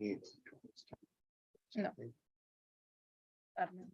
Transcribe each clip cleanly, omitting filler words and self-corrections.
No. I don't know.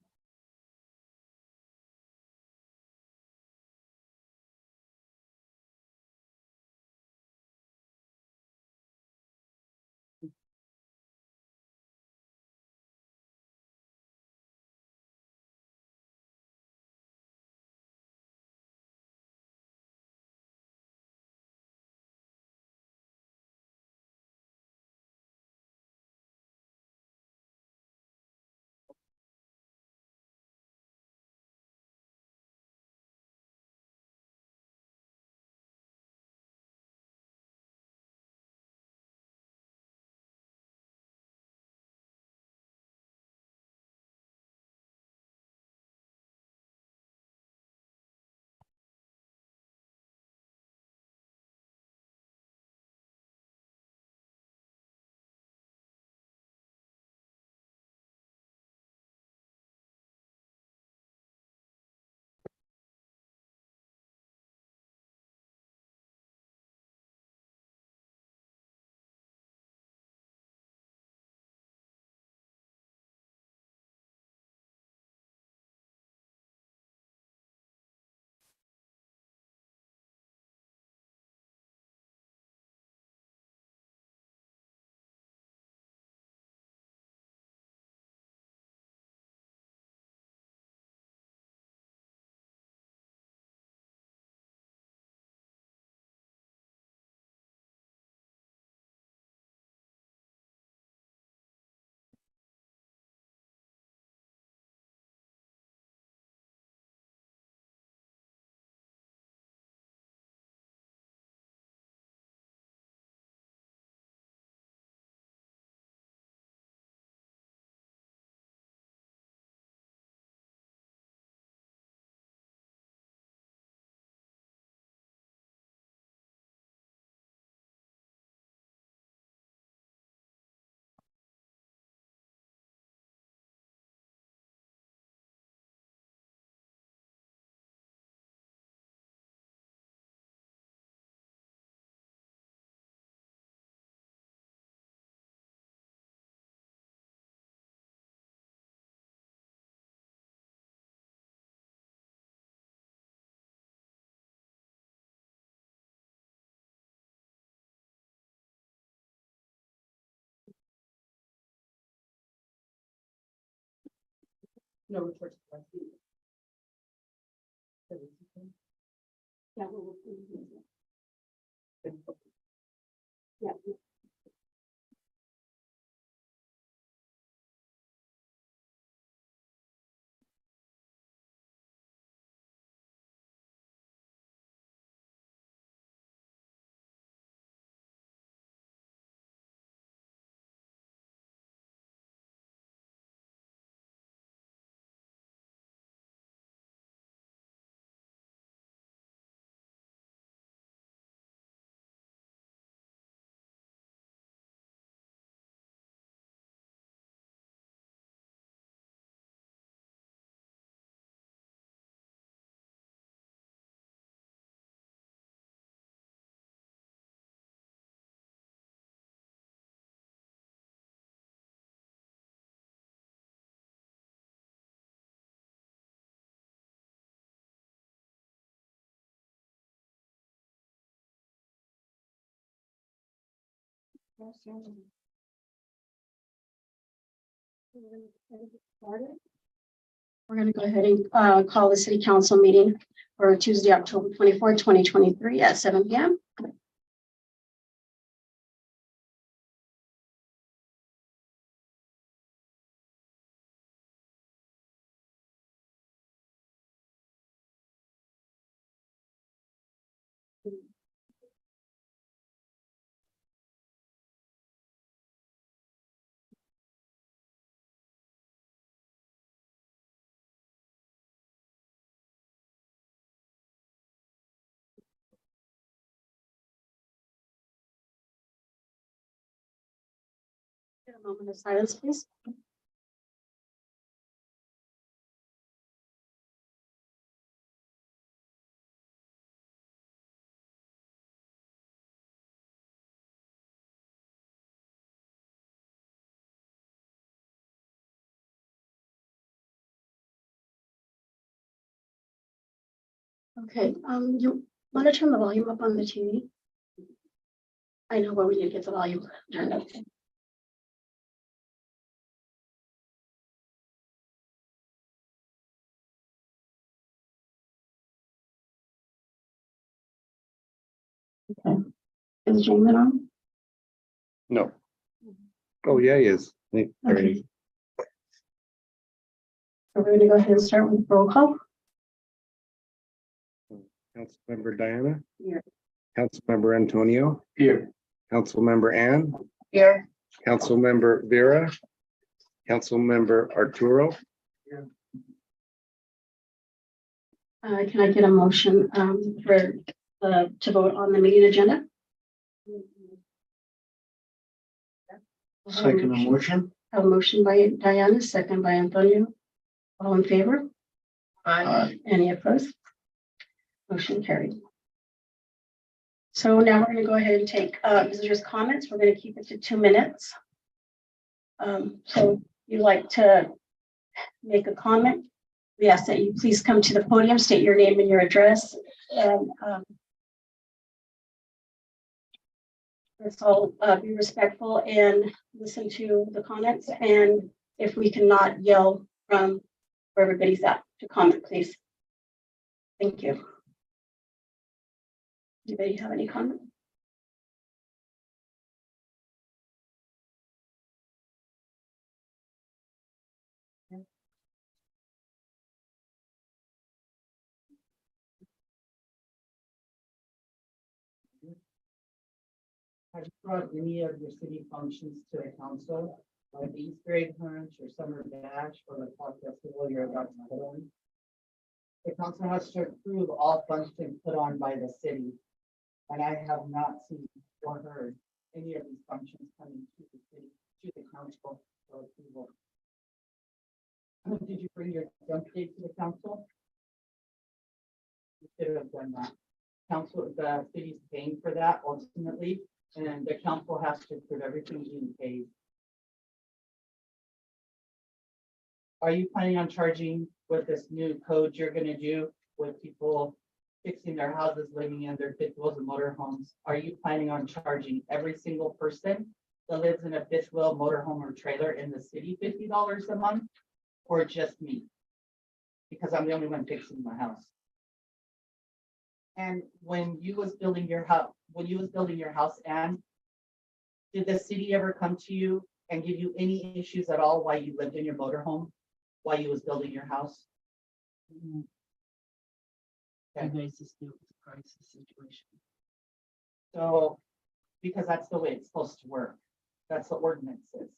No report to trustee. Yeah. Yeah. We're going to go ahead and call the city council meeting for Tuesday, October 24th, 2023 at 7 p.m. A moment of silence, please. Okay, you want to turn the volume up on the TV? I know, but we need to get the volume turned up. Okay. Is Jamin on? No. Oh, yeah, he is. There he Okay. is. So we're gonna go ahead and start with roll call. Councilmember Diana. Here. Councilmember Antonio. Here. Councilmember Ann. Here. Councilmember Vera. Councilmember Arturo. Can I get a motion for to vote on the meeting agenda? Second motion. A motion by Diana, second by Antonio. All in favor? Aye. Any opposed? Motion carried. So now we're going to go ahead and take visitors' comments. We're going to keep it to 2 minutes. So if you'd like to make a comment, we ask that you please come to the podium, state your name and your address, and let's all be respectful and listen to the comments. And if we cannot yell from where everybody's at to comment, please. Thank you. Anybody have any comment? Have you brought any of your city functions to the council, like the Easter egg hunt or summer bash or the fall festival you're about to put on? The council has to approve all functions put on by the city. And I have not seen or heard any of these functions coming to the city, to the council for approval. Did you bring your jump date to the council? You should have done that. Council, the city's paying for that ultimately. And the council has to approve everything being paid. Are you planning on charging with this new code you're gonna do with people fixing their houses, living in their fifth wheels and motorhomes? Are you planning on charging every single person that lives in a fifth wheel motorhome or trailer in the city $50 a month? Or just me? Because I'm the only one fixing my house. And when you was building your house, Anne, did the city ever come to you and give you any issues at all while you lived in your motorhome, while you was building your house? Okay. You guys just deal with the crisis situation. So, because that's the way it's supposed to work. That's the ordinance is.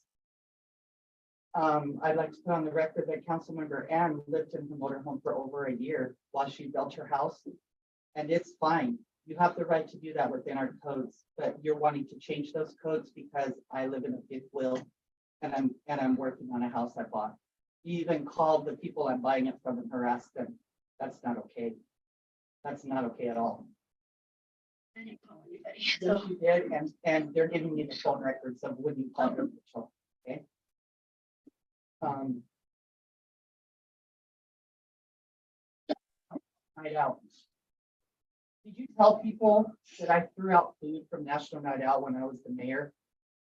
I'd like to put on the record that Councilmember Ann lived in the motorhome for over a year while she built her house. And it's fine. You have the right to do that within our codes, but you're wanting to change those codes because I live in a fifth wheel and I'm working on a house I bought. You even called the people I'm buying it from and harassed them. That's not okay. That's not okay at all. I didn't call anybody. Yes, So you did, and they're giving me the phone records of when you called them, okay? Night out. Did you tell people that I threw out food from National Night Out when I was the mayor?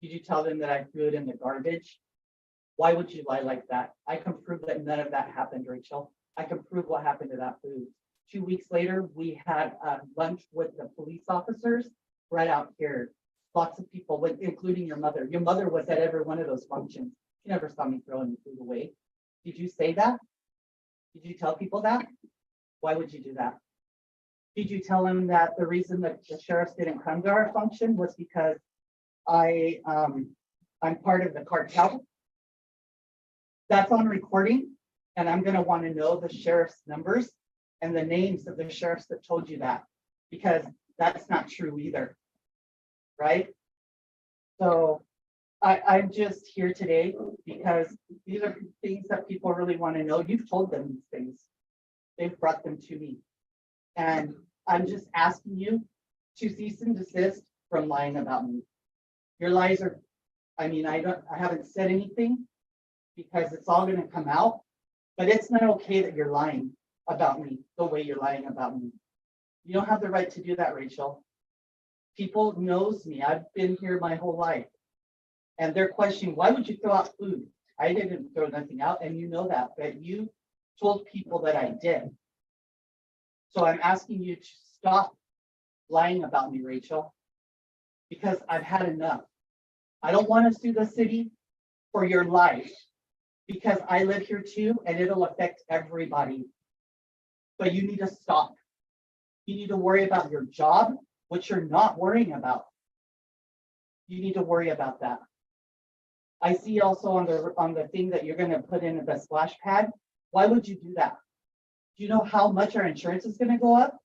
Did you tell them that I threw it in the garbage? Why would you lie like that? I can prove that none of that happened, Rachel. I can prove what happened to that food. 2 weeks later, we had lunch with the police officers right out here. Lots of people, including your mother. Your mother was at every one of those functions. She never saw me throw any food away. Did you say that? Did you tell people that? Why would you do that? Did you tell them that the reason that the sheriffs didn't come to our function was because I'm part of the cartel? That's on recording, and I'm gonna want to know the sheriff's numbers and the names of the sheriffs that told you that, because that's not true either, right? So I'm just here today because these are things that people really want to know. You've told them these things. They've brought them to me. And I'm just asking you to cease and desist from lying about me. Your lies are, I haven't said anything because it's all going to come out, but it's not okay that you're lying. about me the way you're lying about me. You don't have the right to do that, Rachel. People knows me. I've been here my whole life. And they're questioning, why would you throw out food? I didn't throw nothing out, and you know that, but you told people that I did. So I'm asking you to stop lying about me, Rachel, because I've had enough. I don't want to sue the city for your life because I live here too, and it'll affect everybody. But you need to stop. You need to worry about your job, which you're not worrying about. You need to worry about that. I see also on the thing that you're going to put in the splash pad. Why would you do that? Do you know how much our insurance is going to go up?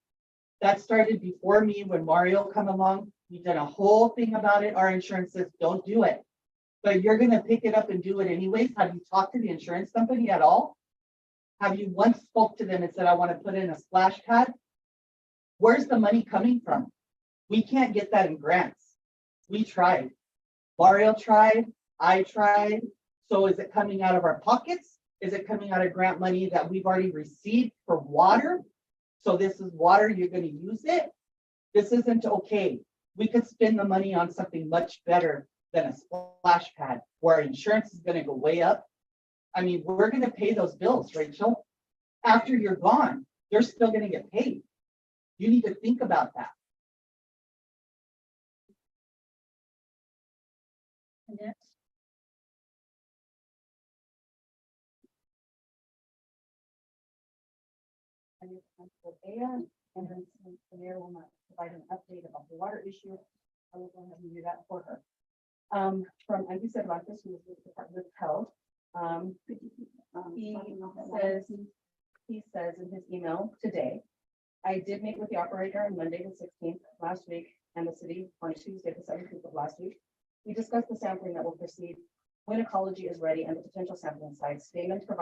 That started before me when Mario come along. He did a whole thing about it. Our insurance says don't do it. But you're going to pick it up and do it anyways. Have you talked to the insurance company at all? Have you once spoke to them and said, I want to put in a splash pad? Where's the money coming from? We can't get that in grants. We tried. Mario tried. I tried. So is it coming out of our pockets? Is it coming out of grant money that we've already received for water? So this is water, you're going to use it? This isn't okay. We could spend the money on something much better than a splash pad where insurance is going to go way up. I mean, we're going to pay those bills, Rachel. After you're gone, they're still going to get paid. You need to think about that. Next. And then since the mayor will not provide an update about the water issue, I will go ahead and do that for her. From Andy Cervantes, who is with the Department of Health, he says in his email today, I did meet with the operator on Monday the 16th last week and the city on Tuesday the 17th of last week. We discussed the sampling that will proceed when ecology is ready and the potential sampling sites. Damon, who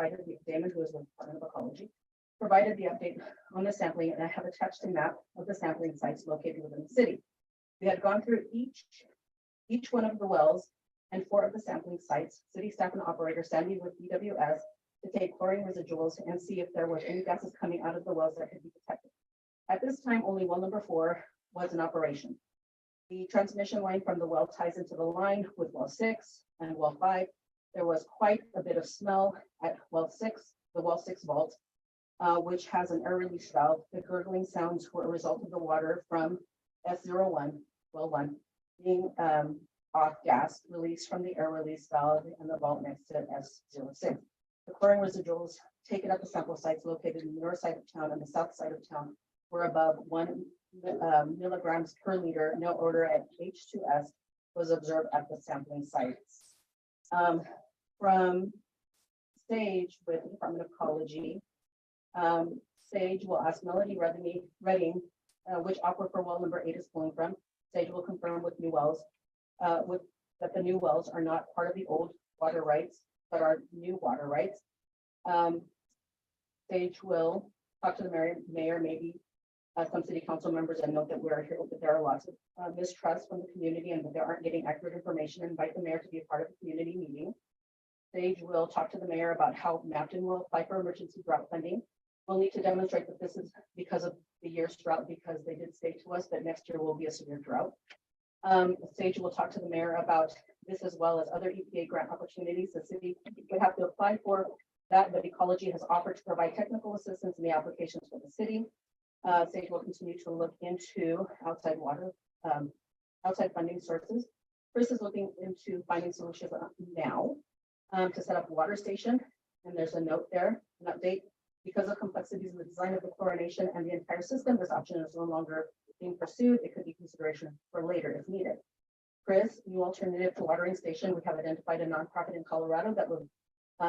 is with the Department of Ecology, provided the update on the sampling, and I have attached a map of the sampling sites located within the city. We had gone through each one of the wells and 4 of the sampling sites. City staff and operator Sandy with EWS to take chlorine residuals and see if there was any gases coming out of the wells that could be detected. At this time, only well number 4 was in operation. The transmission line from the well ties into the line with well 6 and well 5. There was quite a bit of smell at well 6, the well 6 vault, which has an air release valve. The gurgling sounds were a result of the water from S01, well 1, being off gas released from the air release valve and the vault next to S06. The chlorine residuals taken at the sample sites located in the north side of town and the south side of town were above 1 milligrams per liter. No odor at H2S was observed at the sampling sites. From Sage with the Department of Ecology, Sage will ask Melody Redding which aquifer well number 8 is flowing from. Sage will confirm with new wells that the new wells are not part of the old water rights, but are new water rights. Sage will talk to the mayor, maybe some city council members, and note that we are here, that there are lots of mistrust from the community and that they aren't getting accurate information. Invite the mayor to be a part of the community meeting. Sage will talk to the mayor about how Mapton will apply for emergency drought funding. We'll need to demonstrate that this is because of the year's drought, because they did say to us that next year will be a severe drought. Sage will talk to the mayor about this as well as other EPA grant opportunities. The city would have to apply for that, but Ecology has offered to provide technical assistance in the applications for the city. Sage will continue to look into outside funding sources. Chris is looking into finding solutions now to set up a water station. And there's a note there, an update. Because of complexities in the design of the chlorination and the entire system, this option is no longer being pursued. It could be consideration for later if needed. Chris, new alternative to watering station. We have identified a nonprofit in Colorado that will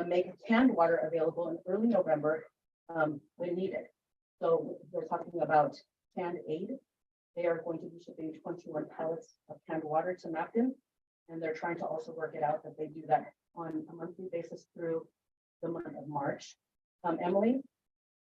make canned water available in early November when needed. So we're talking about canned aid. They are going to be shipping 21 pallets of canned water to Mapton, and they're trying to also work it out that they do that on a monthly basis through the month of March. Emily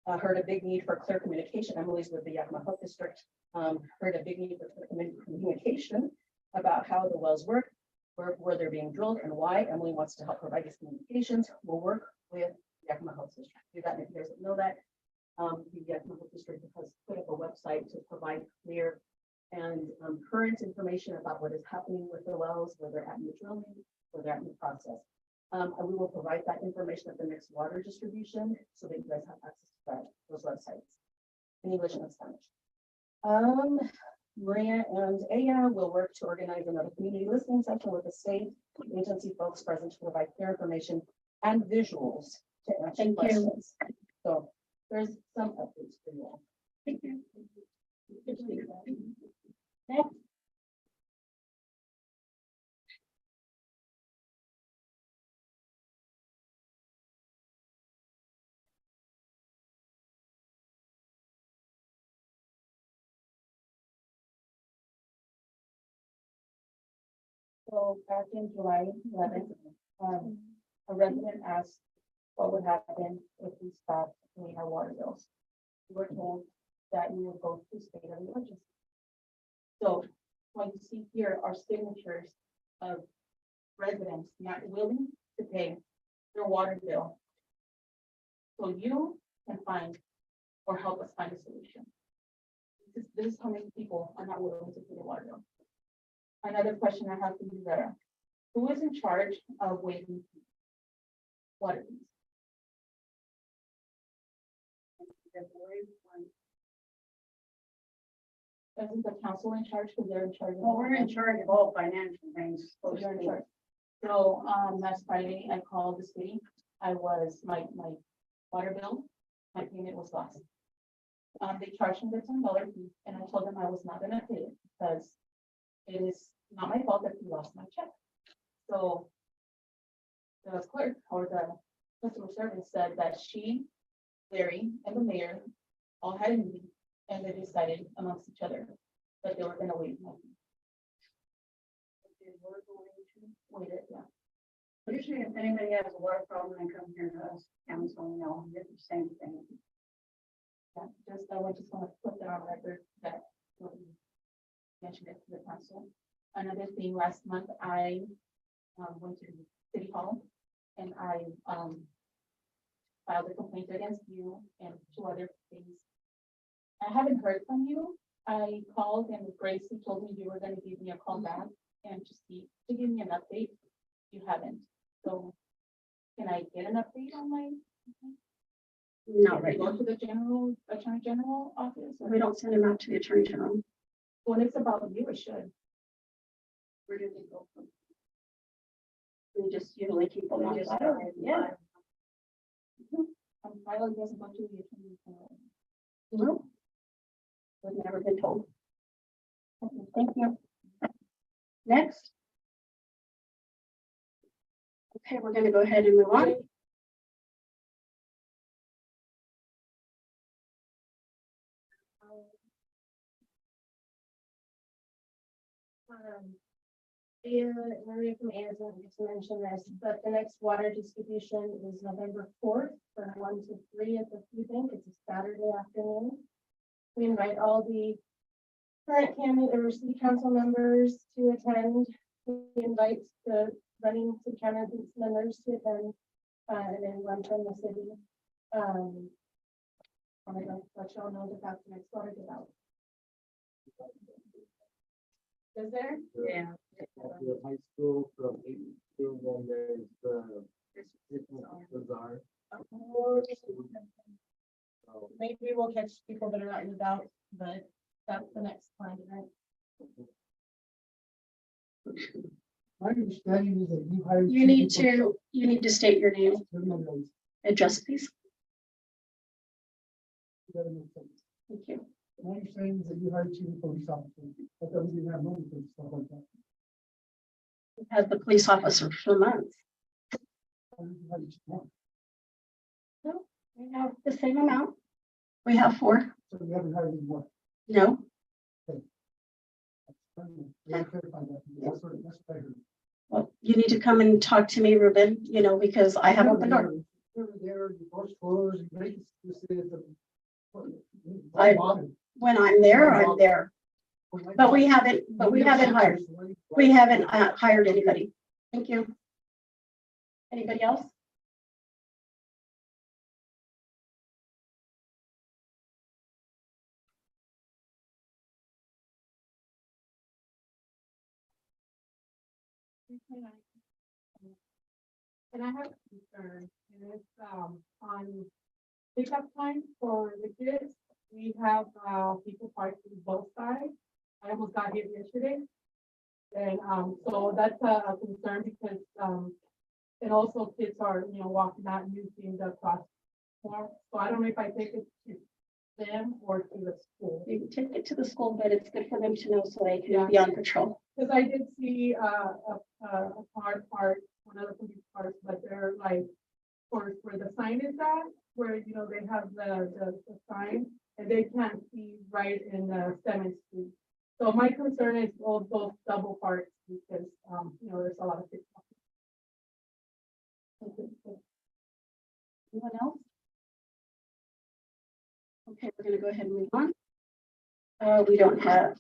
heard a big need for clear communication. Emily's with the Yakima Health District. Heard a big need for clear communication about how the wells work, where they're being drilled, and why. Emily wants to help provide these communications. We'll work with Yakima Health District to do that. And if you guys don't know that, The Economic District has put up a website to provide clear and current information about what is happening with the wells, where they're at in the drilling, where they're at in the process. And we will provide that information at the next water distribution so that you guys have access to that, those websites in English and Spanish. Maria and Aya will work to organize another community listening session with the state agency folks present to provide clear information and visuals to answer Thank you. questions. So there's some updates for you all. Thank you. Next. So back in July 11th, a resident asked what would happen if we stopped paying our water bills. We were told that we would go to state of emergency. So what you see here are signatures of residents not willing to pay their water bill. So you can find or help us find a solution. This is how many people are not willing to pay their water bill. Another question I have for you, Vera. Who is in charge of waiving water fees? Isn't the council in charge because they're in charge? Well, we're in charge of all financial things. So you're in charge. So, last Friday, I called the city. I was, my water bill, my payment was lost. They charged me the $10 fee and I told them I was not gonna pay it because it is not my fault that he lost my check. So the clerk or the customer service said that she, Larry, and the mayor all had a meeting and they decided amongst each other that they were gonna waive my fee. Wait it, yeah. Usually if anybody has a water problem, they come here to us, council, you know, get the same thing. Yeah, just, I would just want to put that on record that we mentioned it to the council. Another thing, last month, I went to City Hall and I filed a complaint against you and 2 other things. I haven't heard from you. I called and Gracie told me you were gonna give me a call back and to give me an update. You haven't. So can I get an update on my? Not right Go now. to the Attorney General office? or- We don't send them out to the attorney general. When it's about you, it should. Where do they go from? We just usually keep them on. Just file. file. Yeah. File doesn't go to the Attorney General. No. We've never been told. Okay, thank you. Next. Okay, we're gonna go ahead and move on. Maria from Amazon just mentioned this, but the next water distribution is November 4th from 1 to 3 at the food bank. It's a Saturday afternoon. We invite all the current candidate or city council members to attend. We invite the running city council members to attend and then run from the city. I'm gonna let y'all know that that's the next water get out. Is there? Yeah. The high school from 8 to then there's the bazaar. So, Maybe we'll catch people that are out and about, but that's the next plan, right? My understanding is that you hired. You need to state your name, address, please. Thank you. My understanding is that you hired 2 police officers, but that we didn't have money for stuff like that. We've had the police officer for months. Why did you hire 2 more? We have the same amount. We have 4. So you haven't hired any more. No, You gotta clarify that, because that's what I heard. well, you need to come and talk to me, Ruben, you know, because I have open door. You were there, you doors closed, you make this is the. I- When I'm there, I'm there. But we haven't hired. We haven't hired anybody. Thank you. Anybody else? And I have a concern, and it's, on pickup time for the kids. We have, people parked on both sides. I almost got hit yesterday. And, so that's a concern because, and also kids are, walking out using the crosswalk. So I don't know if I take it to them or to the school. You can take it to the school, but it's good for them to know so they can be on patrol. Because I did see a car parked, one of the police cars, but they're like, for the sign is at, where, they have the sign, and they can't see right in the 7th Street. So my concern is all those double parks, because, there's a lot of people. Anyone else? Okay, we're gonna go ahead and move on. We don't have,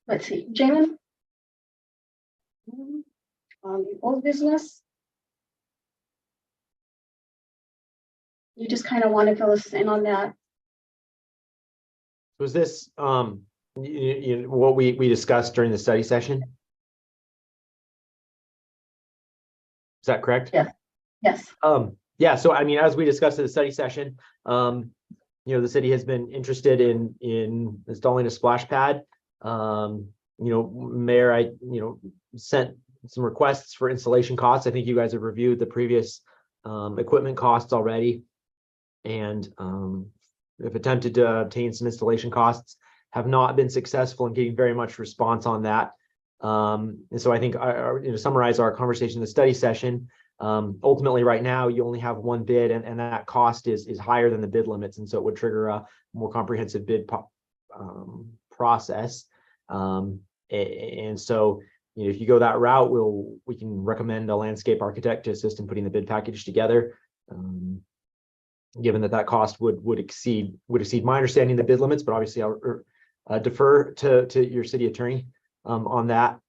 let's see, Jalen? On the old business. You just kind of want to fill us in on that. Was this, what we discussed during the study session? Is that correct? Yes. Yeah, so I mean, as we discussed at the study session, the city has been interested in installing a splash pad. Mayor, I sent some requests for installation costs. I think you guys have reviewed the previous equipment costs already, and have attempted to obtain some installation costs, have not been successful in getting very much response on that. And so I think, summarize our conversation in the study session. Ultimately, right now, you only have one bid, and that cost is higher than the bid limits, and so it would trigger a more comprehensive bid process. And so, if you go that route, we can recommend a landscape architect to assist in putting the bid package together. Given that cost would exceed my understanding of the bid limits, but obviously I'll defer to your city attorney on that.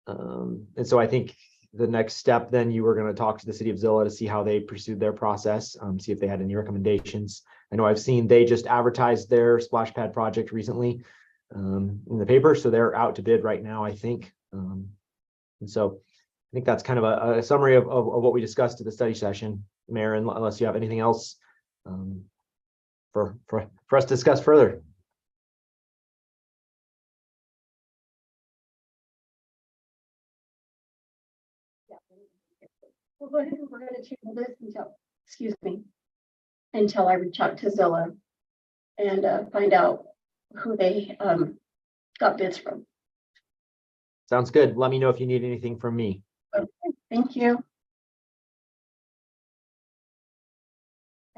And so I think the next step, then you were going to talk to the city of Zillah to see how they pursued their process, see if they had any recommendations. I know I've seen they just advertised their splash pad project recently in the paper, so they're out to bid right now, I think. And so I think that's kind of a summary of what we discussed at the study session, Mayor, unless you have anything else for us to discuss further. We'll go ahead and we're going to table this until I reach out to Zillah and find out who they got bids from. Sounds good. Let me know if you need anything from me. Okay, thank you.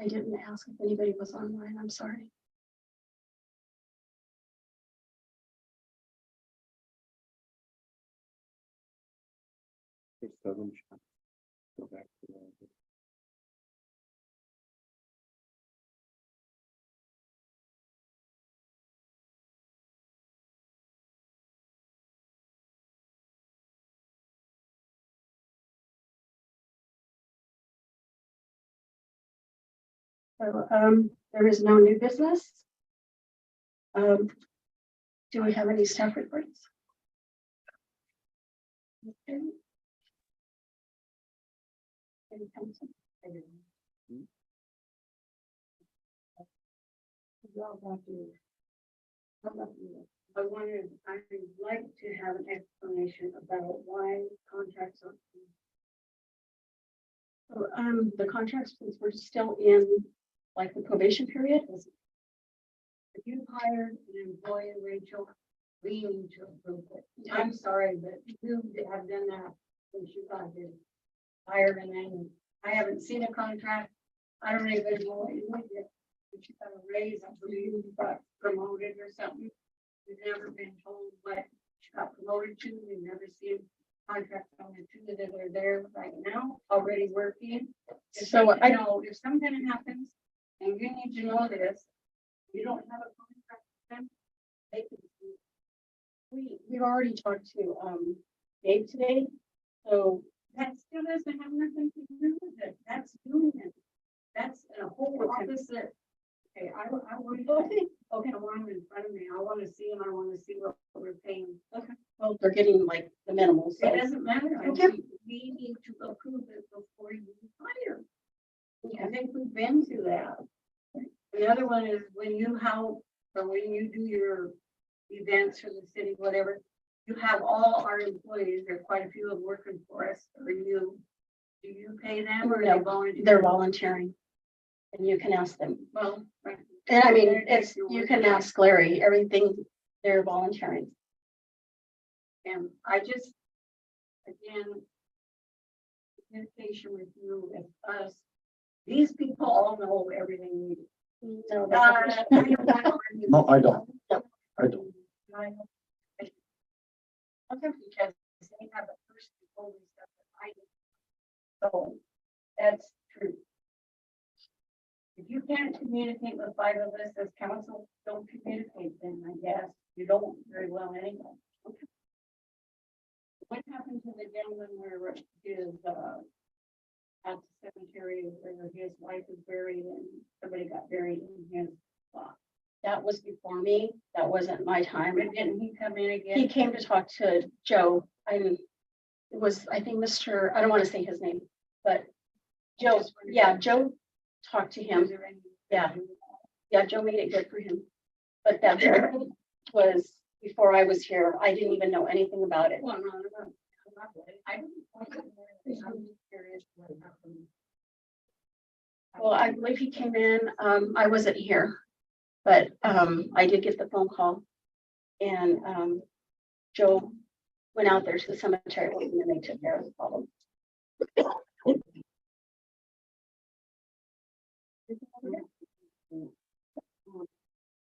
I didn't ask if anybody was online. I'm sorry. Just doesn't show. Go back to the. So there is no new business. Do we have any staff reports? Okay. Any council? I'd like to have an explanation about why contracts are. So, the contracts, since we're still in like the probation period, If you hired an employee, Rachel, we need to approve it. I'm sorry, but you have done that since you got here. Hired and then I haven't seen a contract. I don't even know what you would get. If you got a raise, I believe you got promoted or something. We've never been told what you got promoted to. We've never seen contracts on the two that are there right now, already working. So I know if something happens and you need to know this, you don't have a contract with them, they can. we've already talked to Dave today. So That still doesn't have nothing to do with it. That's doing it. That's a whole opposite. Okay, I want to, okay, I want them in front of me. I want to see them. I want to see what we're paying. okay, well, they're getting like the the minimal, It so. doesn't matter. Okay. We need to approve it before you hire. I Okay. think we've been through that. The other one is when you help, or when you do your events for the city, whatever, you have all our employees, there are quite a few of them working for us, or do you pay them or are No, they volunteer? They're volunteering. And you can ask them. Well, right. And I mean, it's, you can ask Larry, everything, they're volunteering. And I just, again, communication with you and us, these people all know everything we do. No, No, I don't. I don't. Okay, because they have a person who told me stuff that I didn't. So that's true. If you can't communicate with five of us as council, don't communicate then, I guess. You don't very well anyway. Okay. What happened to the gentleman where his, at the cemetery where his wife was buried and somebody got buried in his plot? that was before me. That wasn't my time. But didn't he come in again? He came to talk to Joe. It was, I think, I don't want to say his name, but Joe, yeah, Joe talked to him. Yeah. Yeah, Joe made it good for him. But that was before I was here. I didn't even know anything about it. Well, no, I didn't. I'm just curious what happened. Well, I believe he came in, I wasn't here, but, I did get the phone call. And, Joe went out there to the cemetery with him and they took care of the problem.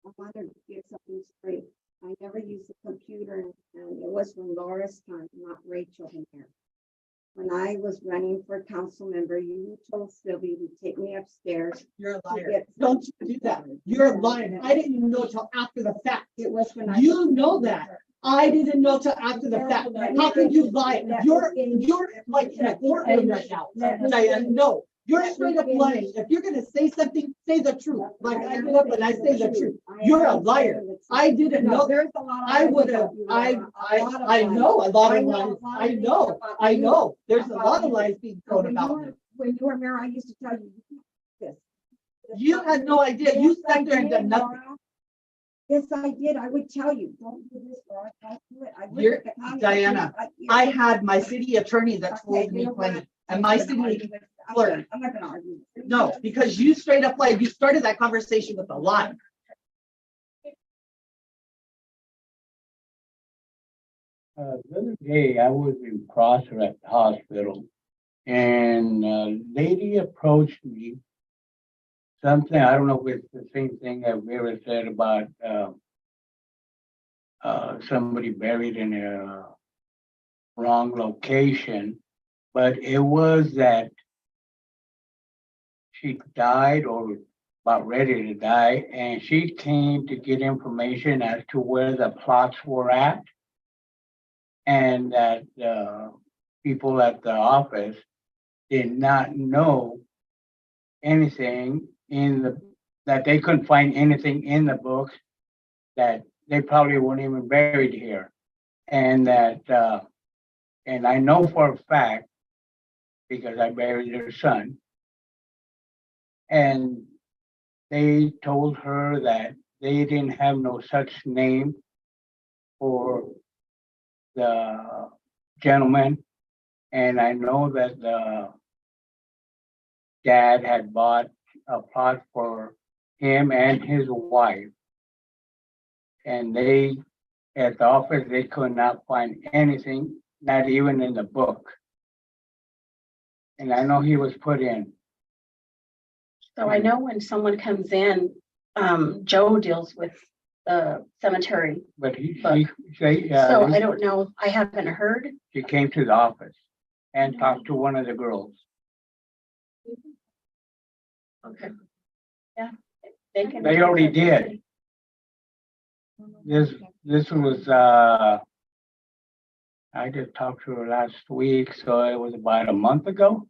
I wanted to get something straight. I never used a computer and it was from Laura's time, not Rachel in here. When I was running for council member, you told Sylvie to take me upstairs. You're a to liar. get Don't you do that. You're a liar. I didn't even know till after the fact. It was when I. You know that. I didn't know till after the fact. How can you lie? You're like in a courtroom right now. Diane, no, you're straight up lying. If you're gonna say something, say the truth. Like I get up and I say the truth. You're a liar. I didn't know. There's a lot. I would have, I know a lot of lies. I know. There's a lot of lies being thrown about me. When you were mayor, I used to tell you this. You had no idea. You sat there and did nothing. Yes, I did. I would tell you, don't do this, Laura. Don't do it. I worked You're- at the county. Diana, I had my city attorney that told me plenty, and my city clerk. I'm not gonna argue. No, because you straight up lied. You started that conversation with a lie. The other day, I was in Prosser at the hospital, and a lady approached me. Something, I don't know if it's the same thing that Vera said about somebody buried in a wrong location, but it was that she died or about ready to die, and she came to get information as to where the plots were at. And that people at the office did not know anything that they couldn't find anything in the books, that they probably weren't even buried here. And that, and I know for a fact, because I buried their son, and they told her that they didn't have no such name for the gentleman, and I know that the dad had bought a plot for him and his wife. And they, at the office, they could not find anything, not even in the book. And I know he was put in. So I know when someone comes in, Joe deals with the cemetery. But he, Book. So I she don't know. I haven't heard. came to the office and talked to one of the girls. Okay. Yeah. They can. They already did. This was, I just talked to her last week, so it was about a month ago.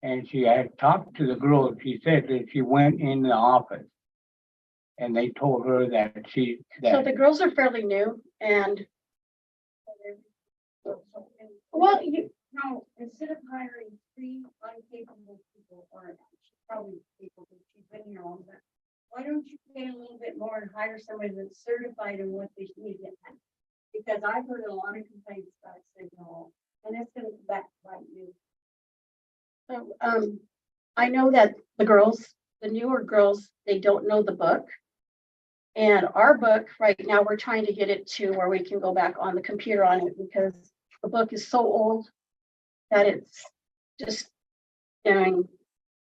And she had talked to the girl. She said that she went in the office. And they told her that So the girls are fairly new and Well, you, No, instead of hiring three incapable people, or she's probably capable, she's been here long, but why don't you pay a little bit more and hire somebody that's certified in what they need to get? Because I've heard a lot of complaints about Signal, and it's gonna backbite you. so, I know that the girls, the newer girls, they don't know the book. And our book, right now, we're trying to get it to where we can go back on the computer on it because the book is so old that it's just doing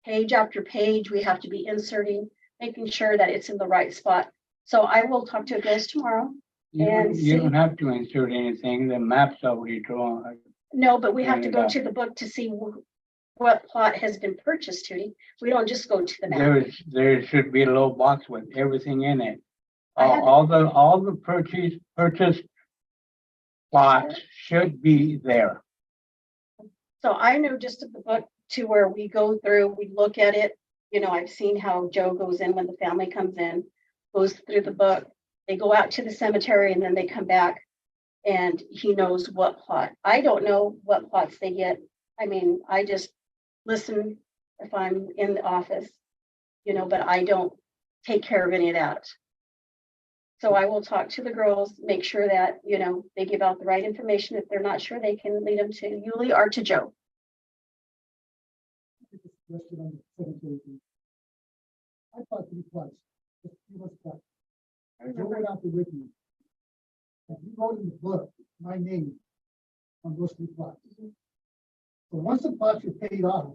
page after page. We have to be inserting, making sure that it's in the right spot. So I will talk to you guys tomorrow. And You don't see- have to insert anything, the map's already drawn. No, but we have to go And, to the book to see what plot has been purchased, Tootie. We don't just go to the map. There should be a little box with everything in it. I have- All the purchased plots should be there. So I know just at the book to where we go through, we look at it. You know, I've seen how Joe goes in when the family comes in, goes through the book. They go out to the cemetery and then they come back and he knows what plot. I don't know what plots they get. I mean, I just listen if I'm in the office, you know, but I don't take care of any of that. So I will talk to the girls, make sure that, you know, they give out the right information. If they're not sure, they can lead them to Yuli or to Joe. Rested on the cemetery thing. I thought 3 plots, just 3 months back. Joe went out to Ricky. And he wrote in the book, my name on those 3 plots. So once the plots are paid off,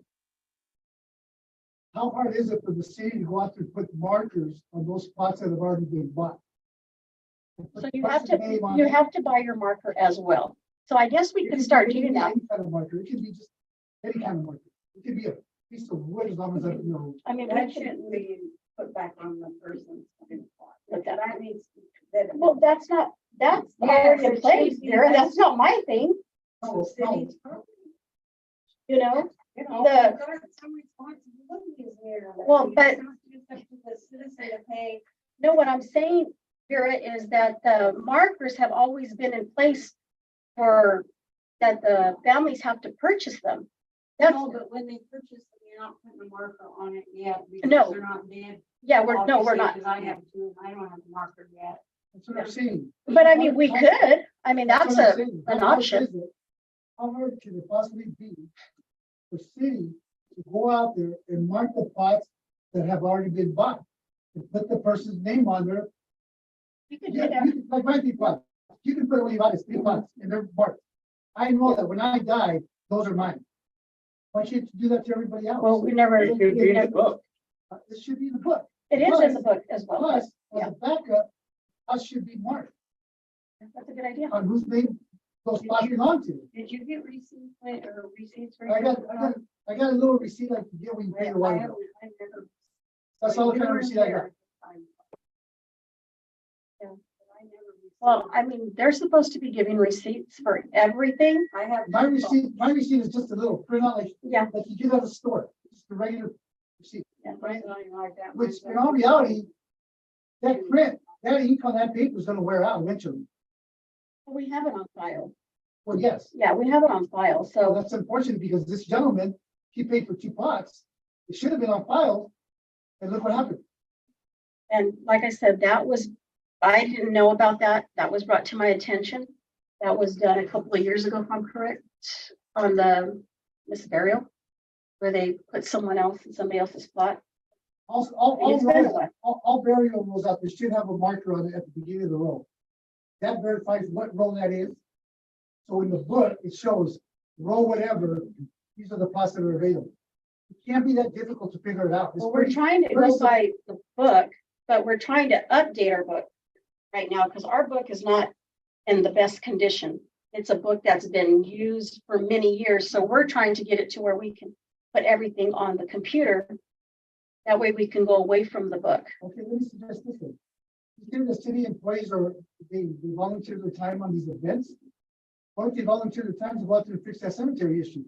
how hard is it for the city to go out there and put markers on those plots that have already been bought? And put So the you have person's name on you it? have to buy your marker as well. So I guess we It could can start be doing that. Any kind of marker, it can be just any kind of marker, it could be a piece of wood as long as that, you know. I mean, That we could, shouldn't be put back on the person's. But that- That needs, that. well, that's Yes, already in it place, should be. Vera. That's not my thing, No, City's property, you know? you know, The- there's some responsibility is there. Well, but- It's up to the citizen to pay. No, what I'm saying, Vera, is that the markers have always been in place for, that the families have to purchase them. That's, No, but when they purchase them, you're not putting a marker on it yet. No. Because they're not dead. yeah, we're, no, we're Obviously, not. 'cause I have two, and I don't have a marker yet. That's what I'm saying. But I mean, we could, I mean, that's what I'm a, saying. an How hard option. is it? How hard can it possibly be for city to go out there and mark the plots that have already been bought? And put the person's name on there. We could do Yeah, that. you can- like my 3 plots, you can put away about 3 plots and they're marked. I know that when I die, those are mine. Why should you do that to everybody else? Well, we never, It should be in the book. It should be in the book. it is in the book as well. Plus, Yeah. as a backup, us should be marked That's a good idea. on whose name those plots belong to. Did you get receipts, or receipts? for I your- got a little receipt like you get when you pay the water bill. I never- That's all the kind of receipt I got. Yeah. I never received- Well, I mean, they're supposed to be giving receipts for everything. I have. My receipt is just a little printout Yeah. like you get at the store, just a regular receipt, Right, like that. which in all reality, that print, that ink on that paper is gonna wear out eventually. We have it on file. Well, yes, Yeah, we have it on file. so So, that's unfortunate because this gentleman, he paid for 2 plots. It should have been on file. And look what happened. and like I said, that was, I didn't know about that. That was brought to my attention. That was done a couple of years ago, if I'm correct, on the Miss Burial, where they put someone else in somebody else's plot. Also, It's been a while. all burial rolls out, there should have a marker on it at the beginning of the row. That verifies what row that is. So in the book, it shows row whatever, these are the plots that are available. It can't be that difficult to figure it out. It's Well, we're pretty- trying to pretty go by the book, but we're trying to update our book right now because our book is not in the best condition. It's a book that's been used for many years, so we're trying to get it to where we can put everything on the computer. That way we can go away from the book. Okay, let me suggest this one. You think the city employees are, they volunteer their time on these events? Why don't they volunteer their time to go out there and fix that cemetery issue?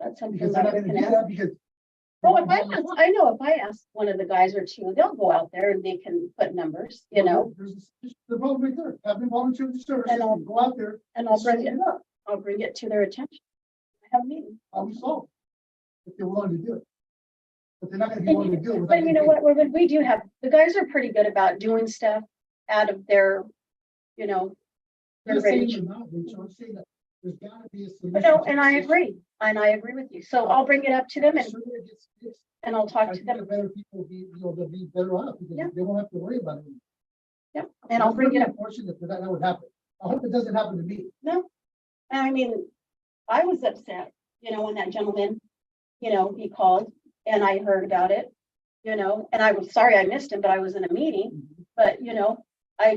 That's something Because they're that not we gonna can do ask. that because Oh, I know if I ask one of the guys or two, they'll go out there and they can put numbers, you know, The problem right there, have them volunteer the service, And I'll- and go out there. and I'll bring it, and up. I'll bring it to their attention. I have a meeting. I'll be solved. If they're willing to do it. But they're not gonna be willing to do it. without But you know getting what, we do have, the guys are pretty good about doing stuff out of their, you know, paid. their I'm saying range. they're not, Rachel, I'm saying that there's gotta be a solution. But no, to and this I issue. agree with you. So I'll bring it up to them As soon as it gets fixed, and I'll I talk to think them. the better people be, you know, they'll be better off Yeah. because they won't have to worry about it. Yep, and I'll bring it up. Unfortunate that would happen. I hope it doesn't happen to me. No, I mean, I was upset, you know, when that gentleman, you know, he called and I heard about it, you know, and I was sorry I missed him, but I was in a meeting, but you know, I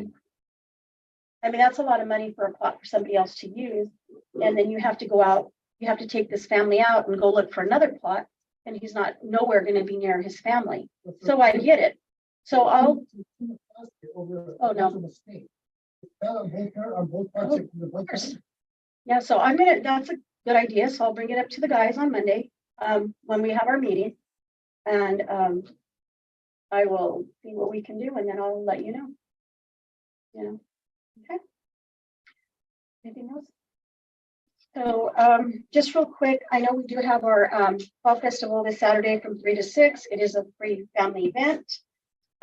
mean, that's a lot of money for a plot for somebody else to use. And then you have to go out, you have to take this family out and go look for another plot. And he's not nowhere gonna be near his family. So I get it. So I'll, Oh, no. Mistake. It's bad on both parts of the of course. budget. Yeah, so that's a good idea. So I'll bring it up to the guys on Monday, when we have our meeting. And, I will see what we can do and then I'll let you know. You know, okay? Anything else? So, just real quick, I know we do have our, fall festival this Saturday from 3 to 6. It is a free family event.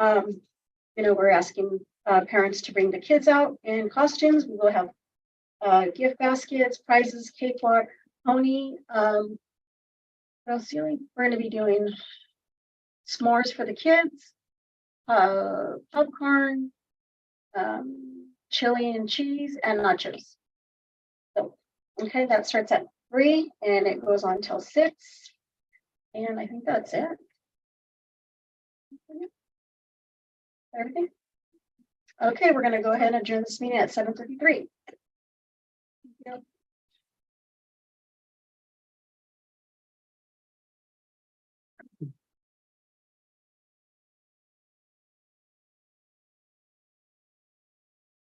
You know, we're asking, parents to bring the kids out in costumes. We will have gift baskets, prizes, cakewalk, pony. What else, Celie? We're gonna be doing s'mores for the kids, popcorn, chili and cheese, and nachos. So, okay, that starts at 3 and it goes on till 6. And I think that's it. Everything? Okay, we're gonna go ahead and adjourn this meeting at 7:33.